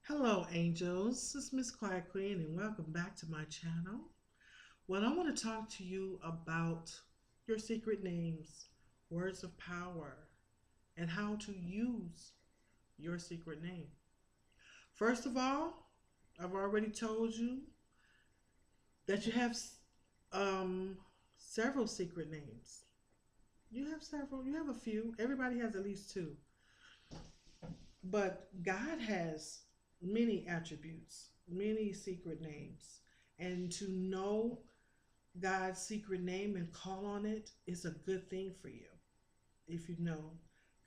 Hello, angels. This is Miss Quiet Queen, and welcome back to my channel. Well, I want to talk to you about your secret names, words of power, and how to use your secret name. First of all, I've already told you that you have um, several secret names. You have several, you have a few. Everybody has at least two. But God has many attributes, many secret names. And to know God's secret name and call on it is a good thing for you if you know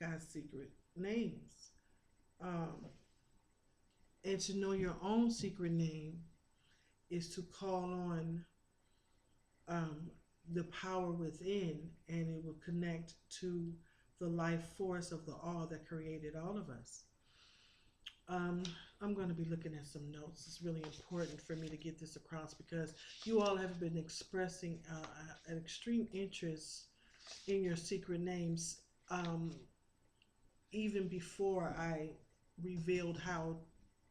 God's secret names. Um, and to know your own secret name is to call on um, the power within, and it will connect to the life force of the all that created all of us. Um, I'm going to be looking at some notes. It's really important for me to get this across because you all have been expressing an extreme interest in your secret names, um, even before I revealed how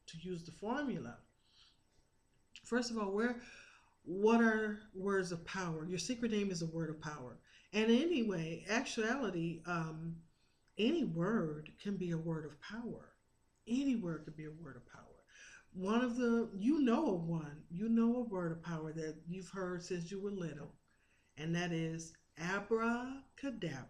to use the formula. First of all, what are words of power? Your secret name is a word of power. And anyway, actuality, any word can be a word of power. Any word could be a word of power. One of the, you know a word of power that you've heard since you were little, and that is abracadabra.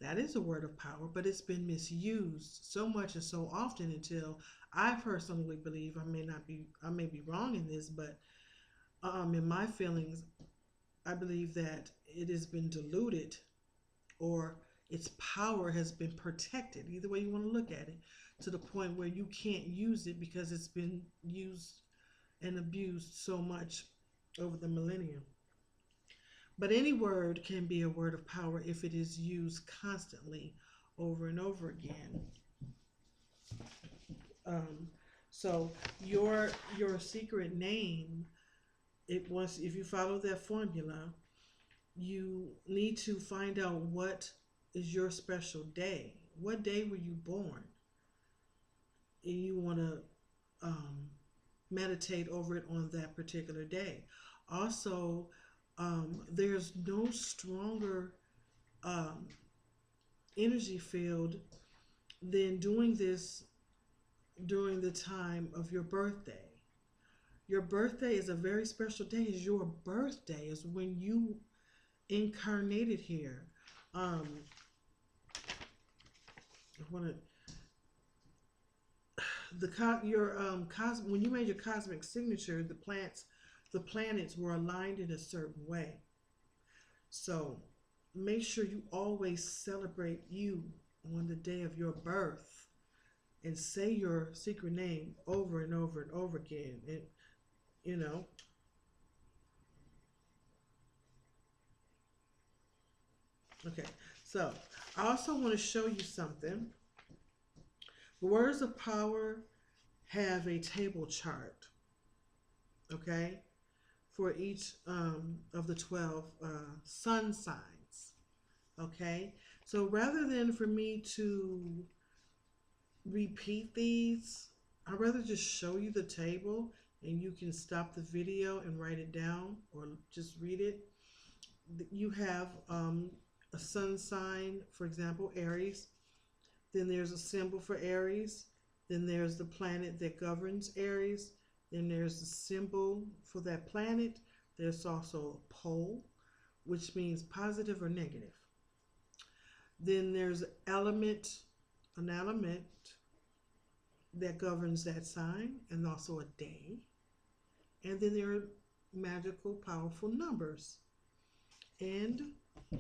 That is a word of power, but it's been misused so much and so often until I personally believe, I may be wrong in this, but in my feelings, I believe that it has been diluted, or its power has been protected, either way you want to look at it, to the point where you can't use it because it's been used and abused so much over the millennium. But any word can be a word of power if it is used constantly over and over again. Um, so your secret name, it was, if you follow that formula, you need to find out what is your special day. What day were you born? And you want to um, meditate over it on that particular day. Also, there's no stronger um, energy field than doing this during the time of your birthday. Your birthday is a very special day. Is your birthday is when you incarnated here. Um, I want to your when you made your cosmic signature, the planets were aligned in a certain way. So make sure you always celebrate you on the day of your birth and say your secret name over and over and over again. And you know, okay. So I also want to show you something. Words of power have a table chart, okay, for each of the 12 sun signs, okay? So rather than for me to repeat these, I'd rather just show you the table and you can stop the video and write it down or just read it. You have a sun sign, for example, Aries. Then there's a symbol for Aries. Then there's the planet that governs Aries. Then there's the symbol for that planet. There's also a pole, which means positive or negative. Then there's an element that governs that sign, and also a day. And then there are magical, powerful numbers. And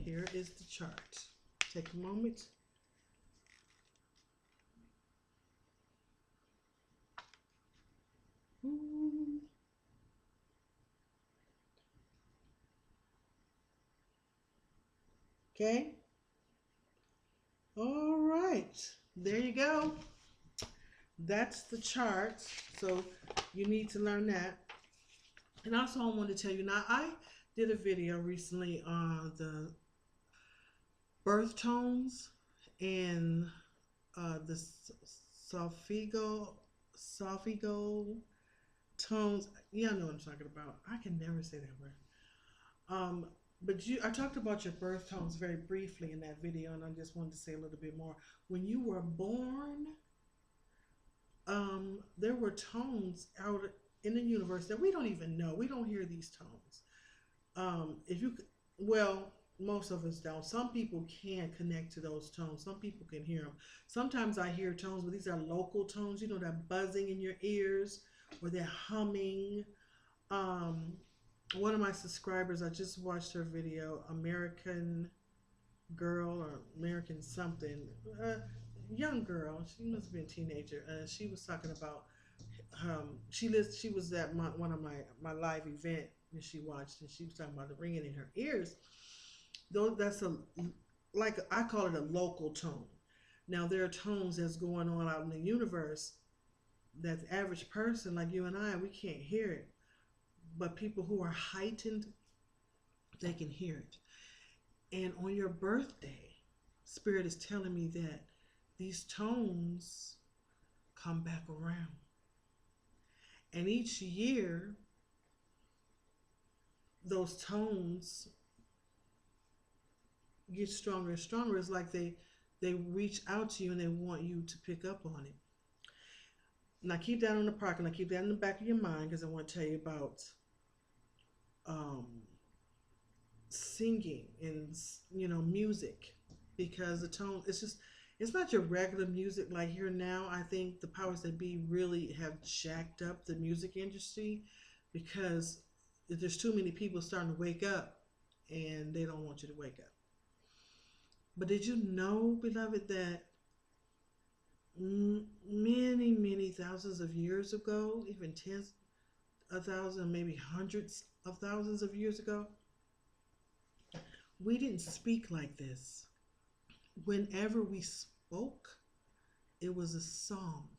here is the chart. Take a moment. Okay. All right. There you go. That's the chart. So you need to learn that. And also I want to tell you now, I did a video recently on the birth tones and the solfeggio Sophigo tones. Yeah, I know what I'm talking about. I can never say that word. Um, but I talked about your birth tones very briefly in that video, and I just wanted to say a little bit more. When you were born, there were tones out in the universe that we don't even know. We don't hear these tones. If you, well, most of us don't. Some people can connect to those tones. Some people can hear them. Sometimes I hear tones, but these are local tones. You know, that buzzing in your ears or that humming. Um, One of my subscribers, I just watched her video, American Girl or American something, uh, young girl. She must have been a teenager. She was talking about she was at one of my live event and she watched and she was talking about the ringing in her ears. Though that's a like I call it a local tone. Now there are tones that's going on out in the universe that the average person like you and I we can't hear it, but people who are heightened they can hear it. And on your birthday, Spirit is telling me that these tones come back around. And each year, those tones get stronger and stronger. It's like they reach out to you and they want you to pick up on it. Now keep that on the pocket. Now keep that in the back of your mind because I want to tell you about um, singing and music because the tone it's not your regular music like here now. I think the powers that be really have jacked up the music industry because there's too many people starting to wake up and they don't want you to wake up. But did you know, beloved, that many thousands of years ago, even tens of thousands, maybe hundreds of thousands of years ago, we didn't speak like this. Whenever we spoke, it was a song.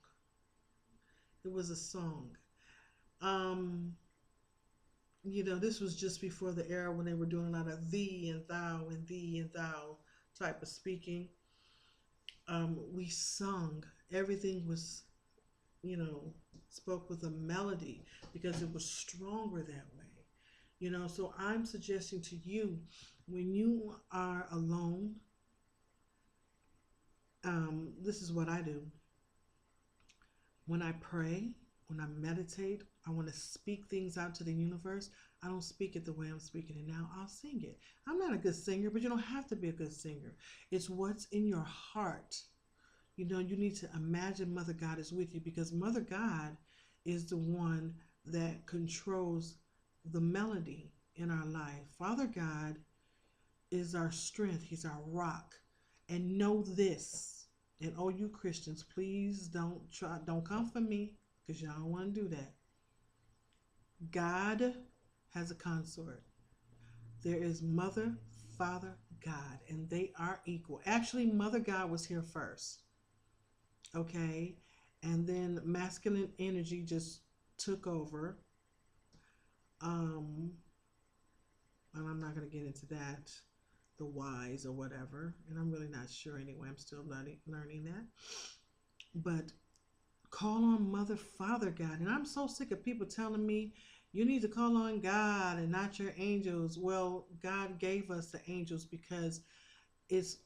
It was a song. Um, this was just before the era when they were doing a lot of thee and thou type of speaking. We sung. Everything was, spoke with a melody because it was stronger that way. So I'm suggesting to you when you are alone, this is what I do. When I pray, when I meditate, I want to speak things out to the universe. I don't speak it the way I'm speaking it now. I'll sing it. I'm not a good singer, but you don't have to be a good singer. It's what's in your heart. You need to imagine Mother God is with you because Mother God is the one that controls the melody in our life. Father God is our strength. He's our rock. And know this, and oh, you Christians, please don't come for me because y'all don't want to do that. God has a consort. There is Mother, Father, God, and they are equal. Actually, Mother God was here first. Okay? And then masculine energy just took over. And I'm not going to get into that, the whys or whatever. And I'm really not sure anyway. I'm still learning that. But call on Mother, Father, God. And I'm so sick of people telling me you need to call on God and not your angels. Well, God gave us the angels because it's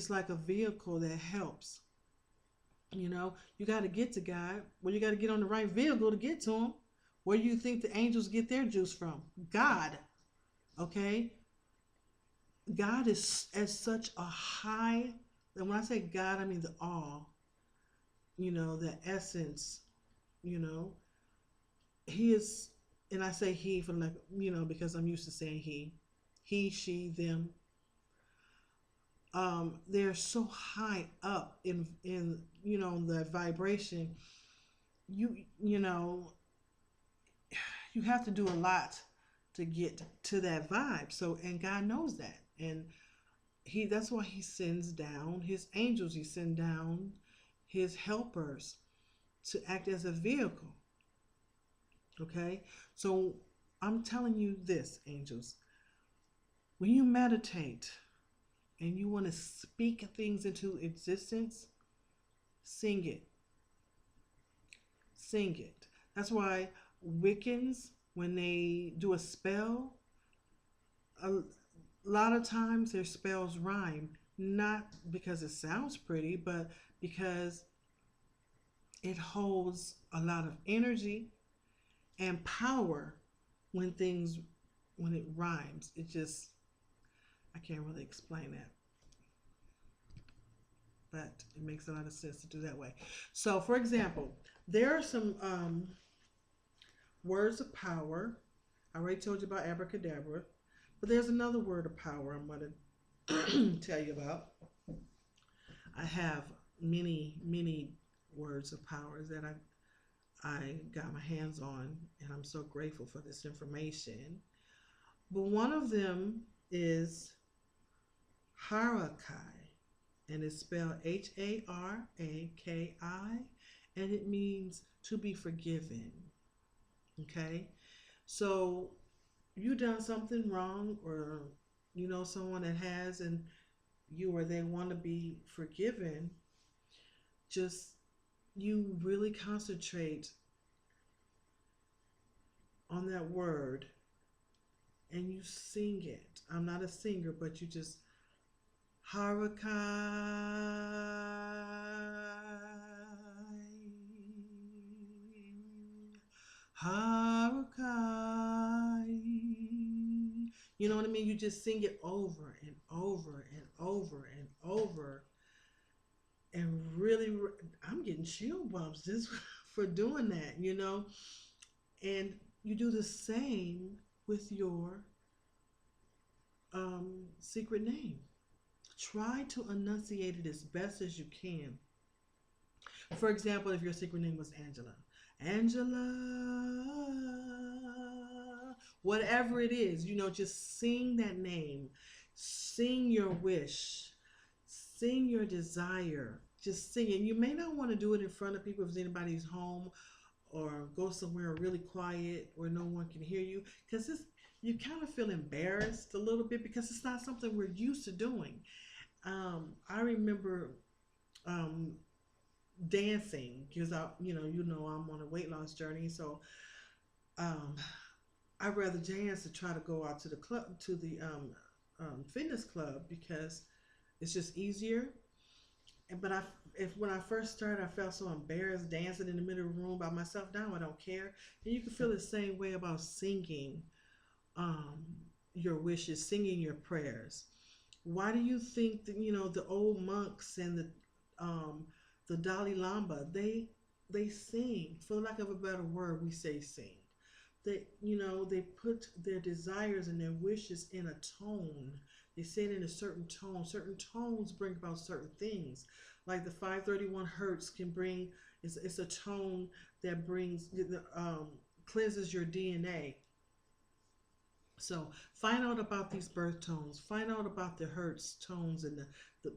like a vehicle that helps. You got to get to God. Well, you got to get on the right vehicle to get to him. Where do you think the angels get their juice from? God. Okay? God is at such a high, and when I say God, I mean the all, the essence, he is, and I say he for like, because I'm used to saying he, she, them. They're so high up in the vibration. You have to do a lot to get to that vibe. So, and God knows that. And that's why he sends down his angels. He sends down his helpers to act as a vehicle. Okay? So I'm telling you this, angels. When you meditate and you want to speak things into existence, sing it. sing it. That's why Wiccans, when they do a spell, a lot of times their spells rhyme, not because it sounds pretty, but because it holds a lot of energy and power when things when it rhymes. It just I can't really explain that, but it makes a lot of sense to do that way. So, for example, there are some words of power. I already told you about abracadabra, but there's another word of power I'm going to tell you about. I have many words of powers that I got my hands on, and I'm so grateful for this information. But one of them is Harakai, and it's spelled Haraki, and it means to be forgiven. Okay, so you done something wrong, or you know someone that has, and you or they want to be forgiven. Just you really concentrate on that word and you sing it. I'm not a singer, but you just Harakai, Harakai. You know what I mean? You just sing it over and over and over and over. And really, I'm getting chill bumps just for doing that, you know? And you do the same with your secret name. Try to enunciate it as best as you can. For example, if your secret name was Angela, Angela, whatever it is, you know, just sing that name, sing your wish, sing your desire. Just sing it. You may not want to do it in front of people if anybody's home, or go somewhere really quiet where no one can hear you, because you kind of feel embarrassed a little bit because it's not something we're used to doing. I remember dancing because you know I'm on a weight loss journey, so um, I'd rather dance to try to go out to the club to the fitness club because it's just easier. But if when I first started, I felt so embarrassed dancing in the middle of the room by myself. Now I don't care. And you can feel the same way about singing um, your wishes, singing your prayers. Why do you think that the old monks and the Dalai Lama they sing? For lack of a better word, we say sing. They put their desires and their wishes in a tone. They say it in a certain tone. Certain tones bring about certain things. Like the 531 hertz can bring. It's a tone that brings cleanses your DNA. So find out about these birth tones. Find out about the hertz tones and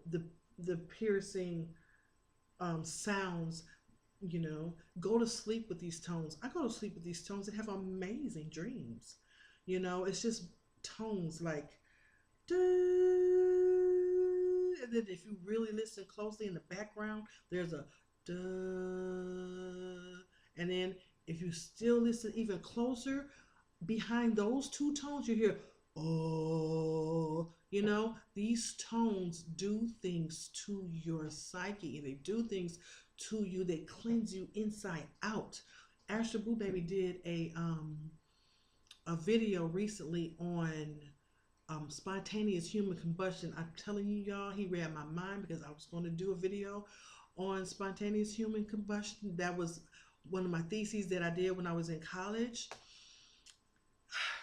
the piercing sounds. Go to sleep with these tones. I go to sleep with these tones and have amazing dreams. It's just tones like, and then if you really listen closely in the background, there's a duh, and then if you still listen even closer, behind those two tones, you hear oh. These tones do things to your psyche. They do things to you. They cleanse you inside out. Astro Boo Baby did a video recently on spontaneous human combustion. I'm telling you, y'all, he read my mind because I was going to do a video on spontaneous human combustion. That was one of my theses that I did when I was in college.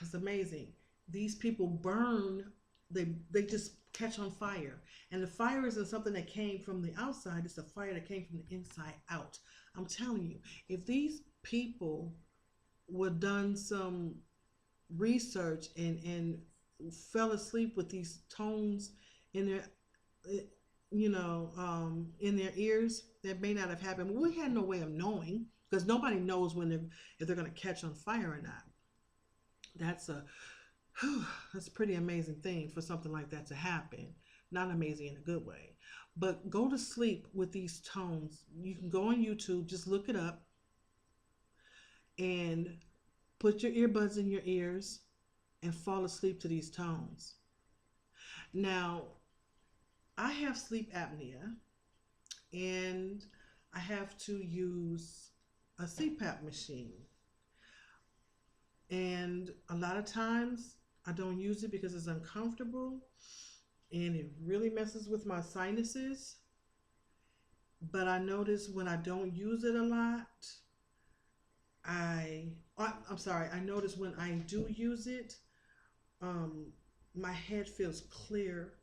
It's amazing. These people burn, they just catch on fire. And the fire isn't something that came from the outside, it's a fire that came from the inside out. I'm telling you, if these people would done some research and fell asleep with these tones in their in their ears, that may not have happened. We had no way of knowing because nobody knows if they're going to catch on fire or not. That's a pretty amazing thing for something like that to happen. Not amazing in a good way, but go to sleep with these tones. You can go on YouTube, just look it up, and put your earbuds in your ears and fall asleep to these tones. Now, I have sleep apnea and I have to use a CPAP machine. And a lot of times I don't use it because it's uncomfortable and it really messes with my sinuses. But I notice when I don't use it a lot, I'm sorry, I notice when I do use it, um, my head feels clear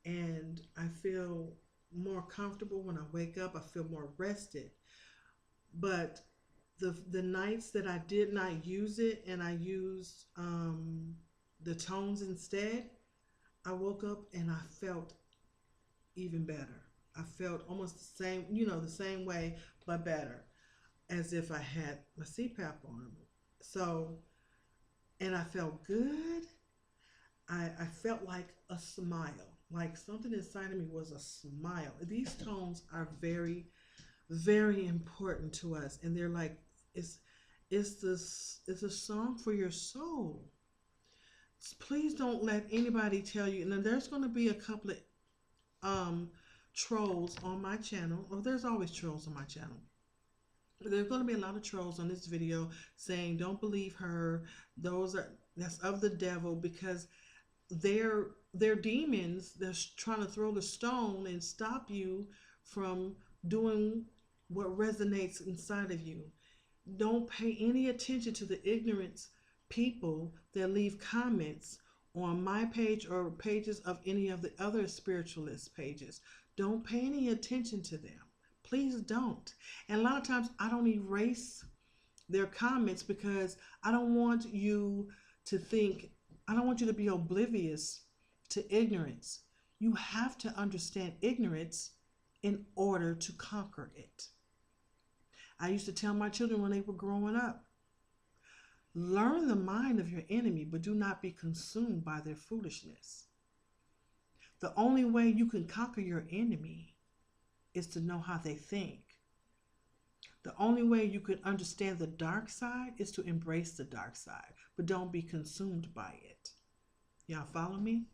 and I feel more comfortable when I wake up. I feel more rested. But the nights that I did not use it and I used the tones instead, I woke up and I felt even better. I felt almost the same, the same way, but better, as if I had my CPAP on. So, and I felt good. I felt like a smile, like something inside of me was a smile. These tones are very, very important to us, and they're like, it's it's a song for your soul. Please don't let anybody tell you. Now, there's going to be a couple of um trolls on my channel. Well, there's always trolls on my channel. There's going to be a lot of trolls on this video saying don't believe her. That's of the devil, because they're demons that's trying to throw the stone and stop you from doing what resonates inside of you. Don't pay any attention to the ignorance people that leave comments on my page or pages of any of the other spiritualist pages. Don't pay any attention to them. Please don't. And a lot of times I don't erase their comments because I don't want you to think, I don't want you to be oblivious to ignorance. You have to understand ignorance in order to conquer it. I used to tell my children when they were growing up, learn the mind of your enemy, but do not be consumed by their foolishness. The only way you can conquer your enemy is to know how they think. The only way you can understand the dark side is to embrace the dark side, but don't be consumed by it. Y'all follow me?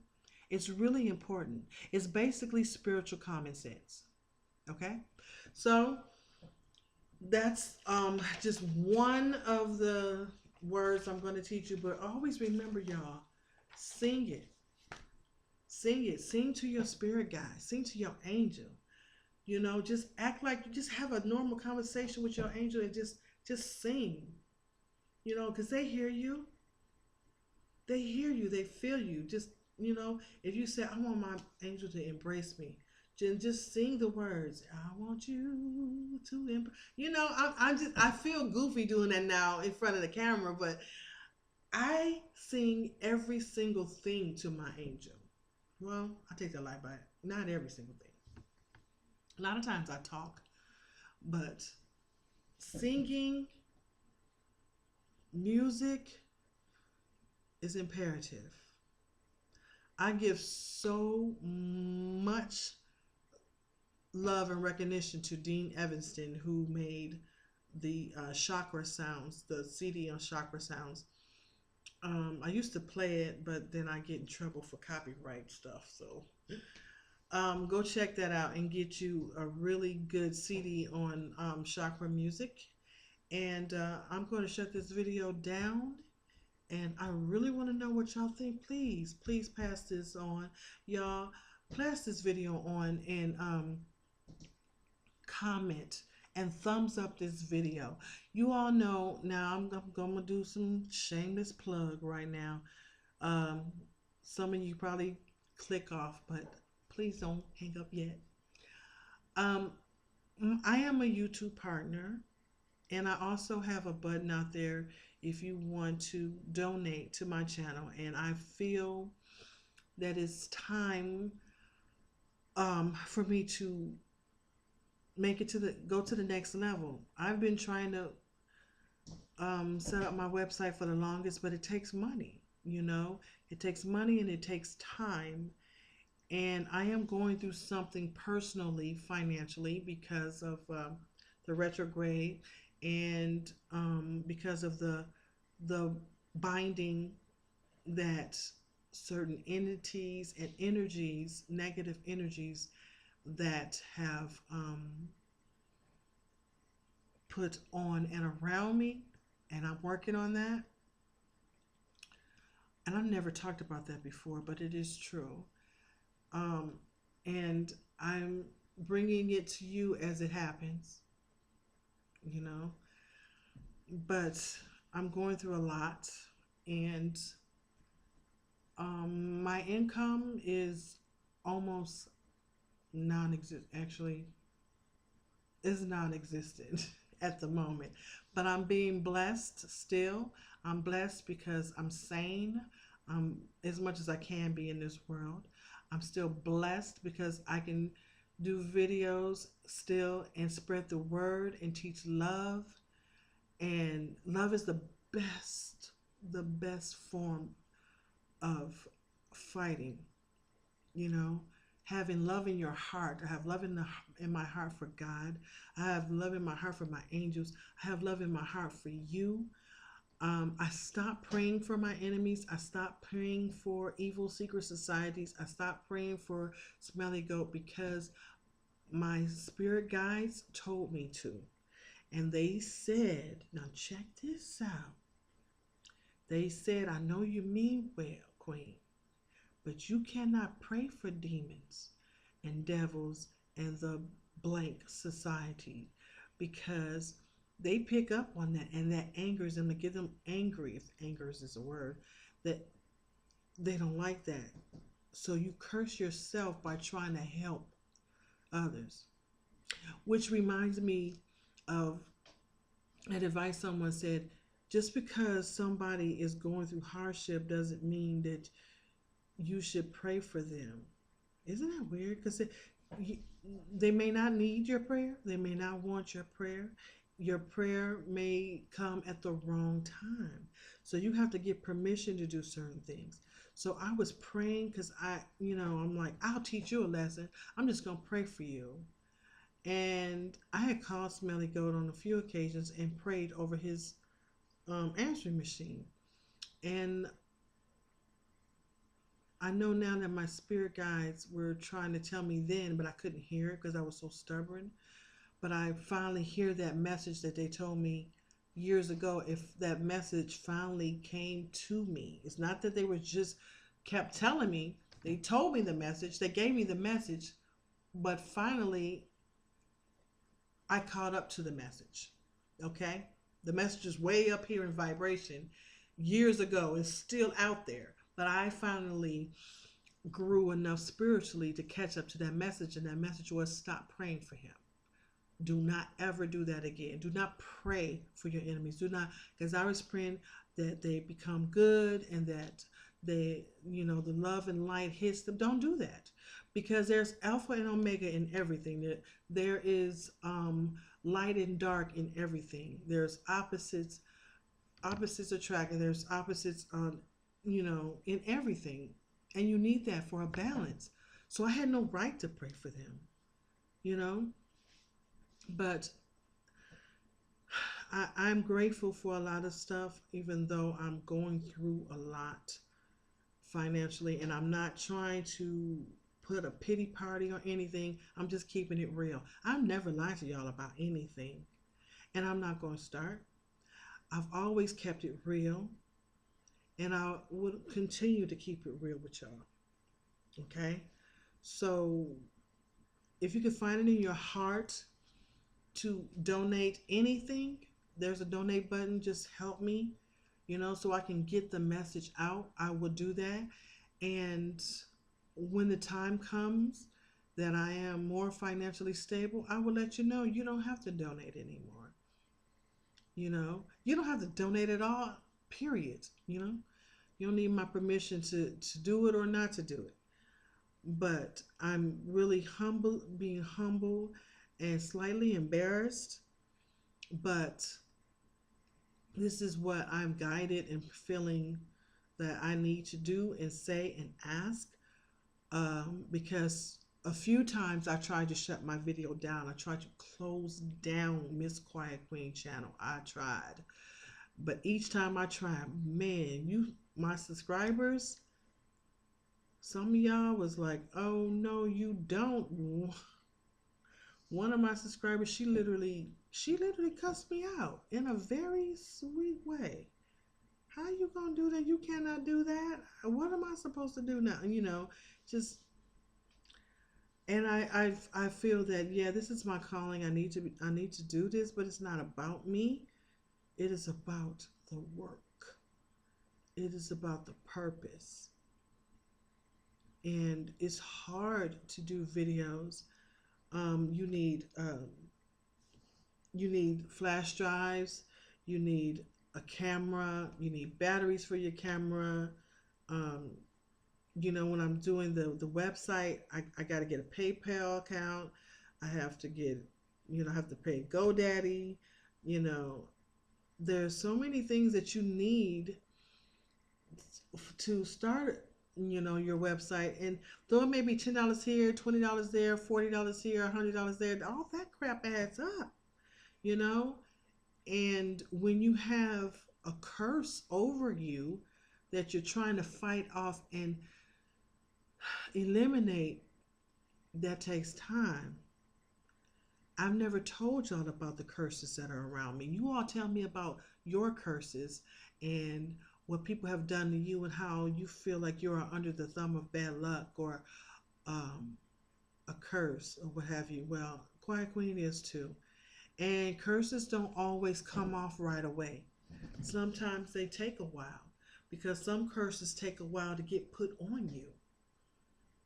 It's really important. It's basically spiritual common sense. Okay? So that's just one of the words I'm going to teach you, but always remember, y'all, sing it. Sing it. Sing to your spirit guide. Sing to your angel. Just act like you just have a normal conversation with your angel and just sing. Because they hear you. They hear you. They feel you. Just, if you say, I want my angel to embrace me, just sing the words. I want you to embrace. I feel goofy doing that now in front of the camera, but I sing every single thing to my angel. Well, I take that lie back. Not every single thing. A lot of times I talk, but singing, music is imperative. I give so much love and recognition to Dean Evanston, who made the Chakra Sounds, the CD on Chakra Sounds. I used to play it, but then I get in trouble for copyright stuff. So go check that out and get you a really good CD on chakra music. And I'm going to shut this video down. And I really want to know what y'all think. Please pass this on. Y'all, pass this video on and comment and thumbs up this video. You all know now I'm going to do some shameless plug right now. Some of you probably click off, but please don't hang up yet. I am a YouTube partner, and I also have a button out there if you want to donate to my channel. And I feel that it's time for me to make it go to the next level. I've been trying to set up my website for the longest, but it takes money. It takes money and it takes time. And I am going through something personally, financially, because of the retrograde. and because of the binding that certain entities and energies, negative energies that have put on and around me, and I'm working on that. And I've never talked about that before, but it is true. Um, and I'm bringing it to you as it happens, you know. But I'm going through a lot, and my income is almost non-existent. Actually, is non-existent at the moment. But I'm being blessed still. I'm blessed because I'm sane, as much as I can be in this world. I'm still blessed because I can do videos still and spread the word and teach love. And love is the best form of fighting, you know, having love in your heart. I have love in my heart for God. I have love in my heart for my angels. I have love in my heart for you. I stopped praying for my enemies. I stopped praying for evil secret societies. I stopped praying for Smelly Goat because my spirit guides told me to. And they said, now check this out. They said, I know you mean well, Queen, but you cannot pray for demons and devils and the blank society because they pick up on that and that angers them to get them angry, if anger is a word, that they don't like that. So you curse yourself by trying to help others. Which reminds me of an advice someone said, just because somebody is going through hardship doesn't mean that you should pray for them. Isn't that weird? Because they may not need your prayer. They may not want your prayer. Your prayer may come at the wrong time. So you have to get permission to do certain things. So I was praying because I'm like, I'll teach you a lesson. I'm just going to pray for you. And I had called Smelly Goat on a few occasions and prayed over his answering machine. And I know now that my spirit guides were trying to tell me then, but I couldn't hear it because I was so stubborn. But I finally hear that message that they told me years ago. If that message finally came to me, it's not that they were just kept telling me. They told me the message. They gave me the message. But finally, I caught up to the message. Okay? The message is way up here in vibration years ago. It's still out there. But I finally grew enough spiritually to catch up to that message, and that message was stop praying for him. Do not ever do that again. Do not pray for your enemies. Do not, because I was praying that they become good and that the love and light hits them. Don't do that, because there's alpha and omega in everything. There is light and dark in everything. There's opposites attract, and there's opposites in everything. And you need that for a balance. So I had no right to pray for them, you know. But I'm grateful for a lot of stuff, even though I'm going through a lot financially. And I'm not trying to put a pity party or anything. I'm just keeping it real. I've never lied to y'all about anything. And I'm not going to start. I've always kept it real. And I will continue to keep it real with y'all. Okay? So if you can find it in your heart to donate anything, there's a donate button. Just help me, so I can get the message out. I will do that. And when the time comes that I am more financially stable, I will let you know. You don't have to donate anymore. You don't have to donate at all, period. You don't need my permission to do it or not to do it. But I'm really being humble and slightly embarrassed. But this is what I'm guided and feeling that I need to do and say and ask, because A few times I tried to shut my video down. I tried to close down Miss Quiet Queen channel. I tried. But each time I tried, man, my subscribers, some of y'all was like, oh no, you don't. One of my subscribers, she literally cussed me out in a very sweet way. How you gonna do that? You cannot do that. What am I supposed to do now? Just and I feel that, yeah, this is my calling. I need to do this, but it's not about me. It is about the work. It is about the purpose. And it's hard to do videos. Um, you need um, you need flash drives. You need a camera. You need batteries for your camera. Um, when I'm doing the website, I got to get a PayPal account. I have to I have to pay GoDaddy. You know, there's so many things that you need to start, your website. And though it may be $10 here, $20 there, $40 here, $100 there, all that crap adds up, you know? And when you have a curse over you that you're trying to fight off and eliminate, that takes time. I've never told y'all about the curses that are around me. You all tell me about your curses and what people have done to you and how you feel like you're under the thumb of bad luck or um, a curse or what have you. Well, Quiet Queen is too. And curses don't always come off right away. Sometimes they take a while because some curses take a while to get put on you.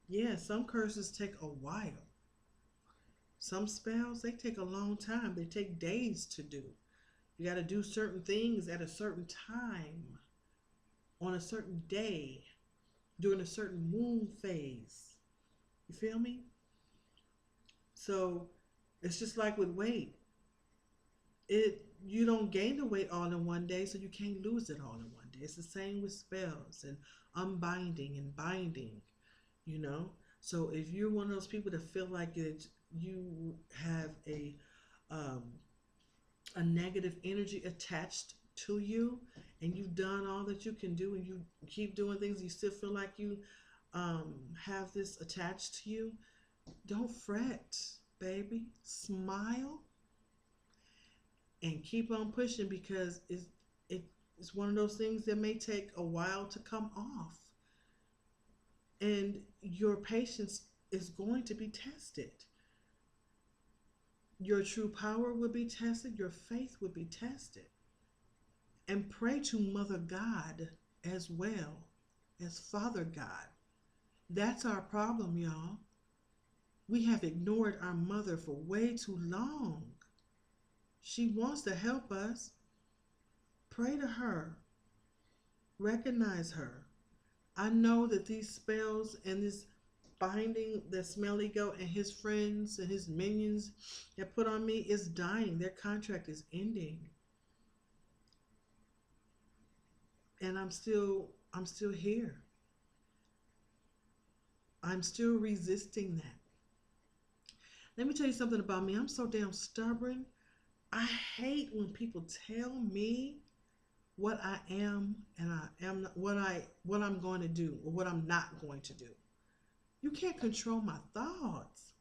Yeah, some curses take a while. Some spells, they take a long time. They take days to do. You got to do certain things at a certain time, on a certain day, during a certain moon phase. You feel me? So it's just like with weight. You don't gain the weight all in one day, so you can't lose it all in one day. It's the same with spells and unbinding and binding, you know. So if you're one of those people that feel like you have um, a negative energy attached to you, and you've done all that you can do, and you keep doing things, you still feel like you have this attached to you, don't fret, baby. Smile and keep on pushing because it's one of those things that may take a while to come off. And your patience is going to be tested. Your true power will be tested. Your faith will be tested. And pray to Mother God as well as Father God. That's our problem, y'all. We have ignored our mother for way too long. She wants to help us. Pray to her. Recognize her. I know that these spells and this binding that Smelly Goat and his friends and his minions that put on me is dying. Their contract is ending. And I'm still here. I'm still resisting that. Let me tell you something about me. I'm so damn stubborn. I hate when people tell me what I am and I am what I'm going to do or what I'm not going to do. You can't control my thoughts.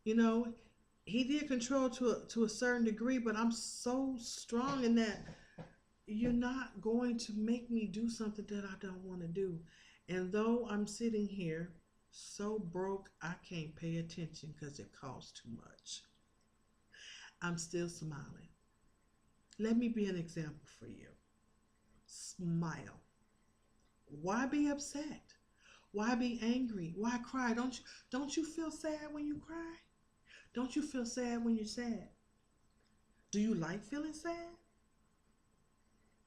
You know, he did control to a certain degree, but I'm so strong in that you're not going to make me do something that I don't want to do. And though I'm sitting here so broke I can't pay attention because it costs too much, I'm still smiling. Let me be an example for you. Smile. Why be upset? Why be angry? Why cry? Don't you feel sad when you cry? Don't you feel sad when you're sad? Do you like feeling sad?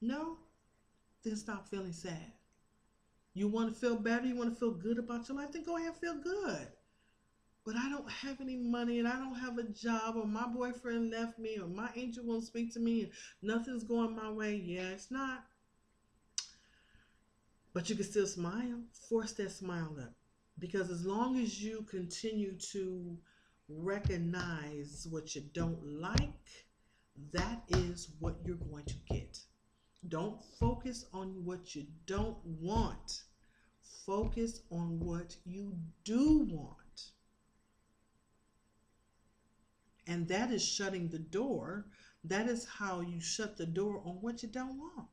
No? Then stop feeling sad. You want to feel better? You want to feel good about your life? Then go ahead and feel good. But I don't have any money and I don't have a job, or my boyfriend left me, or my angel won't speak to me and nothing's going my way. Yeah, it's not. But you can still smile. Force that smile up. Because as long as you continue to recognize what you don't like, that is what you're going to get. Don't focus on what you don't want. Focus on what you do want. And that is shutting the door. That is how you shut the door on what you don't want.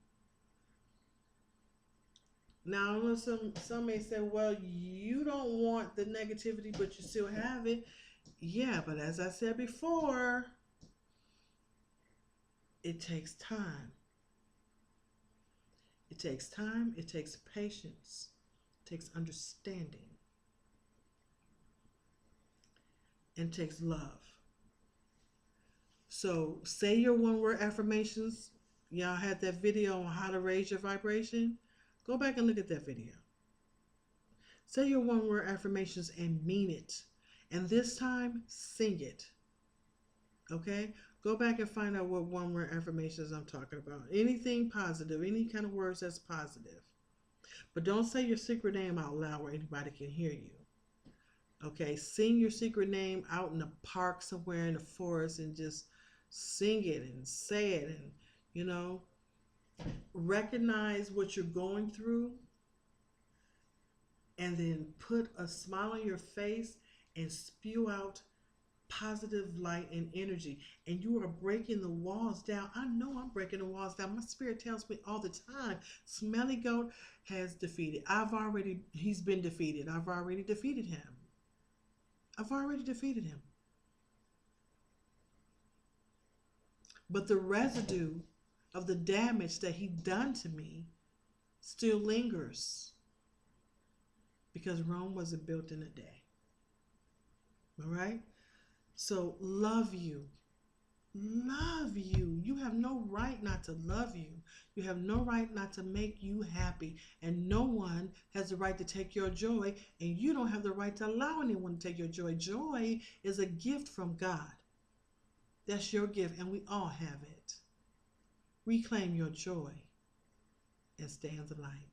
Now, I know some may say, well, you don't want the negativity, but you still have it. Yeah, but as I said before, it takes time. It takes time, it takes patience, it takes understanding, and it takes love. So say your one word affirmations. Y'all had that video on how to raise your vibration. Go back and look at that video. Say your one word affirmations and mean it. And this time, sing it. Okay? Go back and find out what one word affirmations I'm talking about. Anything positive, any kind of words that's positive. But don't say your secret name out loud where anybody can hear you. Okay? Sing your secret name out in the park somewhere in the forest and just sing it and say it, and recognize what you're going through, and then put a smile on your face and spew out positive light and energy. And you are breaking the walls down. I know I'm breaking the walls down. My spirit tells me all the time, Smelly Goat has defeated. He's been defeated. I've already defeated him. But the residue of the damage that he done to me still lingers, because Rome wasn't built in a day. All right? So love you. Love you. You have no right not to love you. You have no right not to make you happy. And no one has the right to take your joy. And you don't have the right to allow anyone to take your joy. Joy is a gift from God. That's your gift, and we all have it. Reclaim your joy and stay in the light.